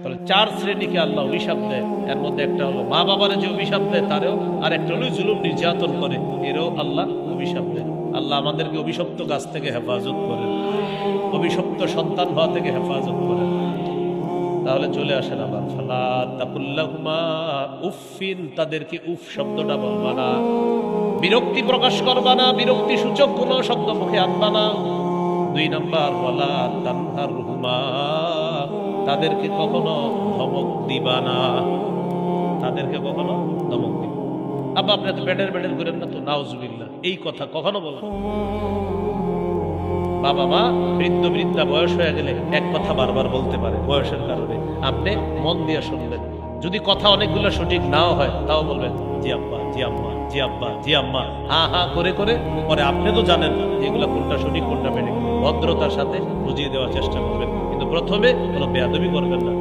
তাহলে 4 শ্রেণীকে আল্লাহ অভিশাপ দেয়। এর মধ্যে একটা হলো মা বাবার যে অভিশাপ দেয় তারেও, আর একটা হলো জুলুম নির্যাতন করে এরও আল্লাহ অভিশাপ দেয়। আল্লাহ আমাদেরকে অভিশপ্ত গাছ থেকে হেফাজত করেন, অভিশপ্ত সন্তান হওয়া থেকে হেফাজত করেন। তাহলে চলে আসেন আবার ফালা তাকুল্লাহুমা উফিন, তাদেরকে উফ শব্দটা বলবা না, বিরক্তি প্রকাশ করবা না, বিরক্তি সূচক কোনো শব্দ মুখে আনবা না। 2 নাম্বার ওয়ালা তানহারহুমা, তাদেরকে কখনো ধমক দিবা না, তাদেরকে কখনো ধমক দিবা। আব্বা আপনি তো বেডের করেন না তো, নাউজুবিল্লাহ, এই কথা কখনো বলেন। বাবা মা বৃদ্ধা বয়স হয়ে গেলে এক কথা বারবার বলতে পারে বয়সের কারণে, আপনি মন দিয়ে শুনবেন। যদি কথা অনেকগুলো সঠিক নাও হয় তাও বলবেন জি আব্বা, জি আম্মা, জি আব্বা, জি আম্মা, হা হা করে করে। পরে আপনি তো জানেন যেগুলো কোনটা সঠিক কোনটা বেঠিক, ভদ্রতার সাথে বুঝিয়ে দেওয়ার চেষ্টা করবেন, কিন্তু প্রথমে কোনো বেয়াদবি করবেন না।